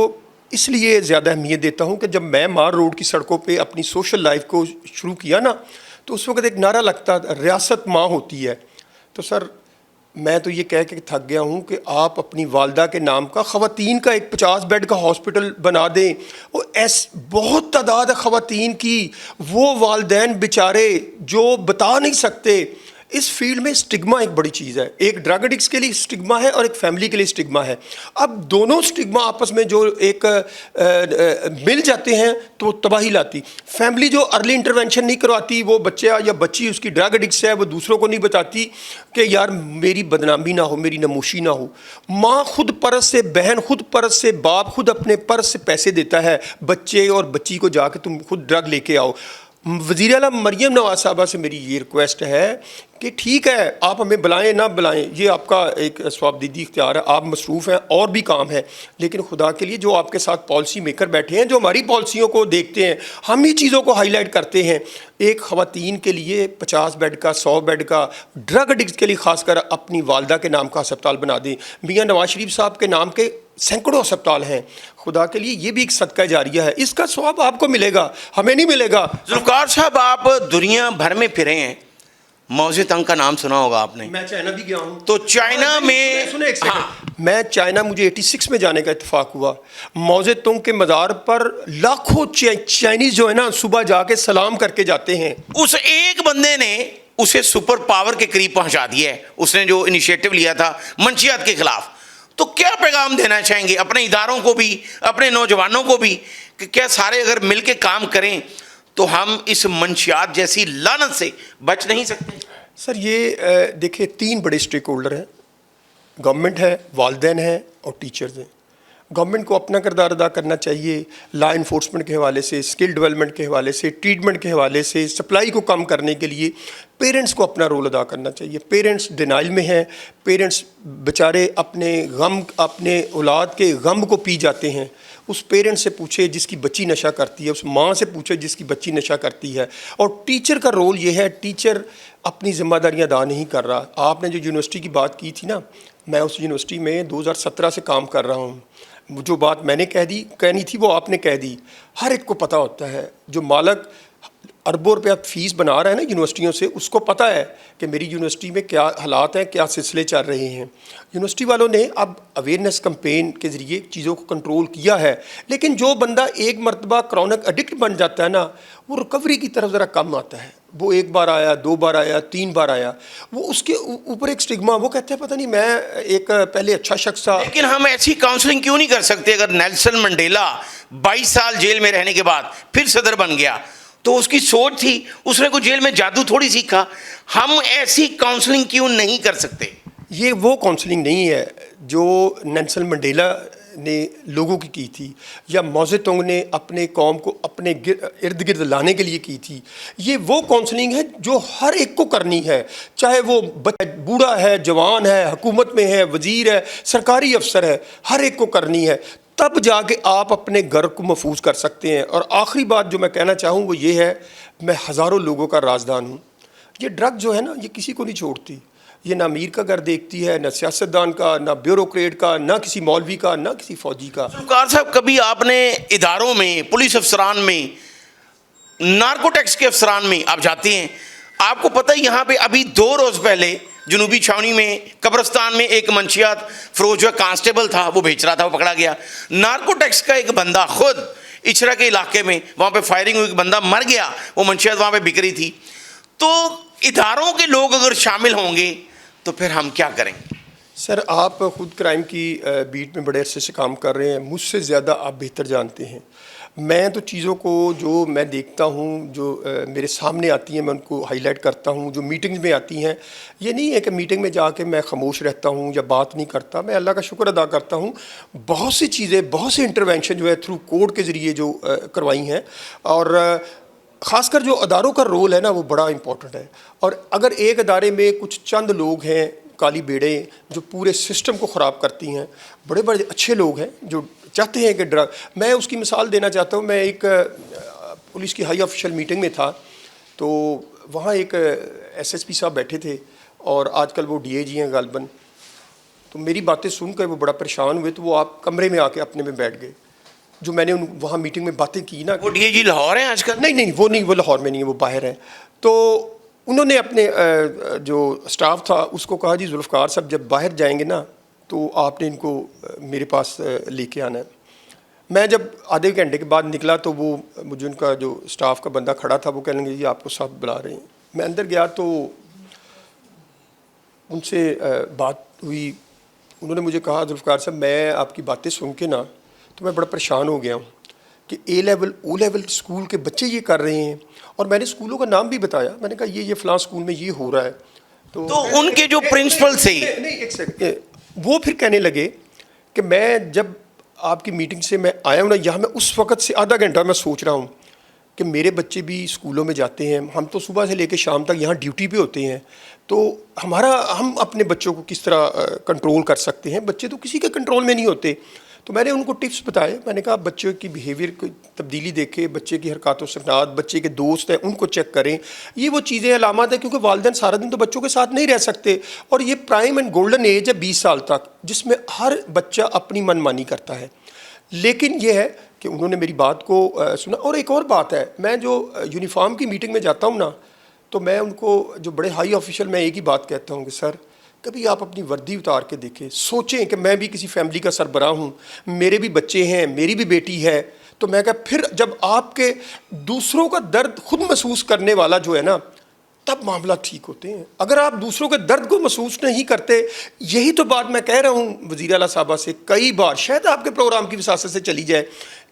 इसलिए ज़्यादा अहमियत देता हूँ कि जब मैं मार रोड की सड़कों पे अपनी सोशल लाइफ को शुरू किया ना तो उस वक्त एक नारा लगता, रियासत माँ होती है। तो सर मैं तो ये कह के थक गया हूँ कि आप अपनी वालदा के नाम का ख़वातीन का एक 50 बेड का हॉस्पिटल बना दें। और बहुत तादाद है ख़वातीन की, वो वालदैन बेचारे जो बता नहीं सकते। इस फील्ड में स्टिग्मा एक बड़ी चीज़ है, एक ड्रग एडिक्ट्स के लिए स्टिग्मा है और एक फैमिली के लिए स्टिग्मा है। अब दोनों स्टिग्मा आपस में जो एक मिल जाते हैं तो तबाही लाती। फैमिली जो अर्ली इंटरवेंशन नहीं करवाती, वो बच्चा या बच्ची उसकी ड्रग एडिक्ट्स है, वो दूसरों को नहीं बताती कि यार मेरी बदनामी ना हो, मेरी नमोशी ना हो। माँ खुद परस से, बहन खुद परस से, बाप खुद अपने परस से पैसे देता है बच्चे और बच्ची को जाके तुम खुद ड्रग लेके आओ। वज़ीर आला मरीम नवाज़ साहबा से मेरी ये रिक्वेस्ट है कि ठीक है आप हमें बुलाएं ना बुलाएं, ये आपका एक स्वाबदीदी इख्तियार है, आप मसरूफ़ हैं और भी काम है, लेकिन खुदा के लिए जो आपके साथ पॉलिसी मेकर बैठे हैं, जो हमारी पॉलिसियों को देखते हैं, हम ही चीज़ों को हाईलाइट करते हैं। एक ख़वातीन के लिए 50 बेड का, 100 बेड का, ड्रग एडिक्ट के लिए खासकर अपनी वालदा के नाम का अस्पताल बना दें। मियाँ नवाज शरीफ साहब के नाम के सैकड़ों अस्पताल हैं। खुदा के लिए ये भी एक सदका जारिया है, इसका सवाब आपको मिलेगा, हमें नहीं मिलेगा। ज़ुल्फ़िकार साहब आप दुनिया भर में फिरे हैं, मौज़े तंग का नाम सुना होगा आपने। मैं चाइना भी गया हूँ। तो चाइना में सुने एक मैं चाइना, मुझे 86 में जाने का इत्तेफाक हुआ। मौज़े तुंग के मज़ार पर लाखों चाइनीज़ जो है ना सुबह जाके सलाम करके जाते हैं। उस एक बंदे ने उसे सुपर पावर के करीब पहुंचा दिया है, उसने जो इनिशिएटिव लिया था मंशियात के खिलाफ। तो क्या पैगाम देना चाहेंगे अपने इदारों को भी, अपने नौजवानों को भी, कि क्या सारे अगर मिल के काम करें तो हम इस मंशियात जैसी लानत से बच नहीं सकते? सर ये देखिए 3 बड़े स्टेक होल्डर हैं, गवर्नमेंट है, वालदैन हैं और टीचर्स हैं। गवर्नमेंट को अपना किरदार अदा करना चाहिए, लॉ इन्फोर्समेंट के हवाले से, स्किल डेवलपमेंट के हवाले से, ट्रीटमेंट के हवाले से, सप्लाई को कम करने के लिए पेरेंट्स को अपना रोल अदा करना चाहिए। पेरेंट्स डिनाइल में हैं, पेरेंट्स बेचारे अपने औलाद के गम को पी जाते हैं। उस पेरेंट से पूछे जिसकी बच्ची नशा करती है, उस माँ से पूछे जिसकी बच्ची नशा करती है। और टीचर का रोल ये है, टीचर अपनी ज़िम्मेदारियाँ अदा नहीं कर रहा। आपने जो यूनिवर्सिटी की बात की थी ना, मैं उस यूनिवर्सिटी में 2017 से काम कर रहा हूँ। जो बात मैंने कहनी थी वो आपने कह दी। हर एक को पता होता है, जो मालक अरबों रुपया फ़ीस बना रहा है ना यूनिवर्सिटियों से, उसको पता है कि मेरी यूनिवर्सिटी में क्या हालात हैं, क्या सिलसिले चल रहे हैं। यूनिवर्सिटी वालों ने अब अवेयरनेस कैंपेन के ज़रिए चीज़ों को कंट्रोल किया है। लेकिन जो बंदा एक मरतबा क्रॉनिक एडिक्ट बन जाता है ना, वो रिकवरी की तरफ ज़रा कम आता है। वो एक बार आया, 2 बार आया, 3 बार आया, वो उसके ऊपर एक स्टिग्मा, वो कहते हैं पता नहीं मैं एक पहले अच्छा शख्स था। लेकिन हम ऐसी काउंसलिंग क्यों नहीं कर सकते? अगर नेल्सन मंडेला 22 साल जेल में रहने के बाद फिर सदर बन गया, तो उसकी सोच थी, उसने कोई जेल में जादू थोड़ी सीखा। हम ऐसी काउंसलिंग क्यों नहीं कर सकते? ये वो काउंसलिंग नहीं है जो नेल्सन मंडेला ने लोगों की थी, या माओ ज़ेडुंग ने अपने कौम को अपने इर्द गिर्द लाने के लिए की थी। ये वो काउंसलिंग है जो हर एक को करनी है, चाहे वो बूढ़ा है, जवान है, हुकूमत में है, वज़ीर है, सरकारी अफसर है, हर एक को करनी है। तब जाके आप अपने घर को महफूज कर सकते हैं। और आखिरी बात जो मैं कहना चाहूँ वो ये है, मैं हज़ारों लोगों का राजदान हूँ। ये ड्रग जो है ना, ये किसी को नहीं छोड़ती। ये ना अमीर का घर देखती है, ना सियासतदान का, ना ब्यूरोक्रेट का, ना किसी मौलवी का, ना किसी फौजी का। ज़ुल्फ़िकार साहब, कभी आपने इदारों में, पुलिस अफसरान में, नार्कोटिक्स के अफसरान में आप जाते हैं, आपको पता है यहाँ पे अभी 2 रोज़ पहले जनूबी छावनी में कब्रिस्तान में एक मंशियात फरोज जो कांस्टेबल था, वो बेच रहा था, वो पकड़ा गया। नार्कोटिक्स का एक बंदा खुद इचरा के इलाके में, वहाँ पे फायरिंग हुई, एक बंदा मर गया, वो मंशियात वहाँ पे बिक रही थी। तो इदारों के लोग अगर शामिल होंगे तो फिर हम क्या करेंगे? सर, आप खुद क्राइम की बीट में बड़े अरसे से काम कर रहे हैं, मुझसे ज़्यादा आप बेहतर जानते हैं। मैं तो चीज़ों को जो मैं देखता हूँ, जो मेरे सामने आती हैं, मैं उनको हाईलाइट करता हूँ। जो मीटिंग्स में आती हैं, ये नहीं है कि मीटिंग में जाके मैं खामोश रहता हूँ या बात नहीं करता। मैं अल्लाह का शुक्र अदा करता हूँ, बहुत सी चीज़ें, बहुत से इंटरवेंशन जो है थ्रू कोर्ट के ज़रिए जो करवाई हैं। और ख़ासकर जो अदारों का रोल है ना, वो बड़ा इम्पोर्टेंट है। और अगर एक अदारे में कुछ चंद लोग हैं, काली बेड़े, जो पूरे सिस्टम को ख़राब करती हैं, बड़े बड़े अच्छे लोग हैं जो चाहते हैं कि ड्रग, मैं उसकी मिसाल देना चाहता हूँ। मैं एक पुलिस की हाई ऑफिशियल मीटिंग में था, तो वहाँ एक एसएसपी साहब बैठे थे और आजकल वो डीएजी हैं गालबन। तो मेरी बातें सुनकर वो बड़ा परेशान हुए, तो वो आप कमरे में आके अपने में बैठ गए। जो मैंने वहाँ मीटिंग में बातें की ना, वो डीएजी लाहौर हैं आजकल? नहीं, वो लाहौर में नहीं है, वो बाहर है। तो उन्होंने अपने जो स्टाफ था उसको कहा, जी ज़ुल्फ़िकार साहब जब बाहर जाएंगे ना, तो आपने इनको मेरे पास लेके आना है। मैं जब आधे घंटे के बाद निकला, तो वो मुझे उनका जो स्टाफ का बंदा खड़ा था, वो कह लेंगे जी आपको साहब बुला रहे हैं। मैं अंदर गया तो उनसे बात हुई। उन्होंने मुझे कहा, ज़ुल्फ़िकार साहब मैं आपकी बातें सुन के ना, तो मैं बड़ा परेशान हो गया हूँ कि ए लेवल ओ लेवल स्कूल के बच्चे ये कर रहे हैं। और मैंने स्कूलों का नाम भी बताया, मैंने कहा ये फ़लाँ स्कूल में ये हो रहा है। तो उनके जो प्रिंसिपल थे, नहीं एक सेकंड, वो फिर कहने लगे कि मैं जब आपकी मीटिंग से मैं आया हूँ ना यहाँ, मैं उस वक़्त से आधा घंटा मैं सोच रहा हूँ कि मेरे बच्चे भी स्कूलों में जाते हैं, हम तो सुबह से लेकर शाम तक यहाँ ड्यूटी पे होते हैं, तो हम अपने बच्चों को किस तरह कंट्रोल कर सकते हैं? बच्चे तो किसी के कंट्रोल में नहीं होते। तो मैंने उनको टिप्स बताए। मैंने कहा बच्चों की बिहेवियर की तब्दीली देखें, बच्चे की हरकत सकनात, बच्चे के दोस्त हैं उनको चेक करें। ये वो चीज़ें अलामत है, क्योंकि वालिदैन सारा दिन तो बच्चों के साथ नहीं रह सकते, और ये प्राइम एंड गोल्डन एज है 20 साल तक, जिसमें हर बच्चा अपनी मनमानी करता है। लेकिन ये है कि उन्होंने मेरी बात को सुना। और एक और बात है, मैं जो यूनिफॉर्म की मीटिंग में जाता हूँ ना, तो मैं उनको, जो बड़े हाई ऑफिशियल, मैं एक ही बात कहता हूँ कि सर कभी आप अपनी वर्दी उतार के देखें, सोचें कि मैं भी किसी फैमिली का सरबराह हूँ, मेरे भी बच्चे हैं, मेरी भी बेटी है। तो मैं कहा फिर जब आपके दूसरों का दर्द खुद महसूस करने वाला जो है ना, तब मामला ठीक होते हैं। अगर आप दूसरों के दर्द को महसूस नहीं करते, यही तो बात मैं कह रहा हूँ वज़ीर आला साहबा से कई बार, शायद आपके प्रोग्राम की विसासत से चली जाए,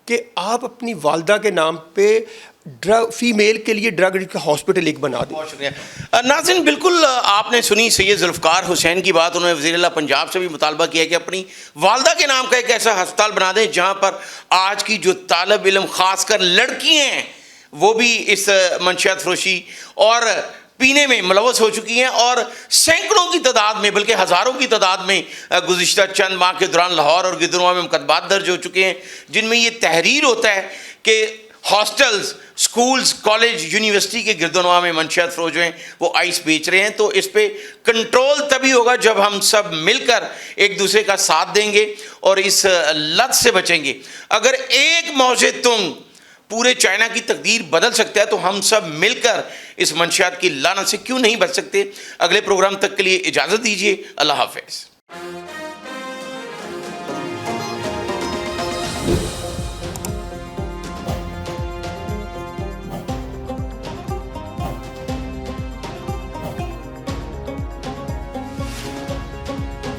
कि आप अपनी वालदा के नाम पे ड्रग फीमेल के लिए ड्रग का हॉस्पिटल एक बना दें। बहुत शुक्रिया नाज़रीन। बिल्कुल आपने सुनी सैयद जुल्फ़कार हुसैन की बात। उन्होंने वज़ीर-ए-आला पंजाब से भी मुतालबा किया कि अपनी वालदा के नाम का एक ऐसा अस्पताल बना दें जहाँ पर आज की जो तालब इल्म ख़ासकर लड़कियाँ हैं वो भी इस मंशियात फरोशी और पीने में मुलव्वस हो चुकी हैं, और सैकड़ों की तादाद में बल्कि हज़ारों की तादाद में गुज़िश्ता चंद माह के दौरान लाहौर और गिदरवा में मुकदमात दर्ज हो चुके हैं, जिनमें ये तहरीर होता है कि हॉस्टल्स, स्कूल्स, कॉलेज, यूनिवर्सिटी के गिरदोनवा में मंशियात फरोश हैं वो आइस बेच रहे हैं। तो इस पे कंट्रोल तभी होगा जब हम सब मिलकर एक दूसरे का साथ देंगे और इस लत से बचेंगे। अगर एक मौजे तुम पूरे चाइना की तकदीर बदल सकता है तो हम सब मिलकर इस मंशियात की लानत से क्यों नहीं बच सकते। अगले प्रोग्राम तक के लिए इजाज़त दीजिए। अल्लाह हाफ़िज़।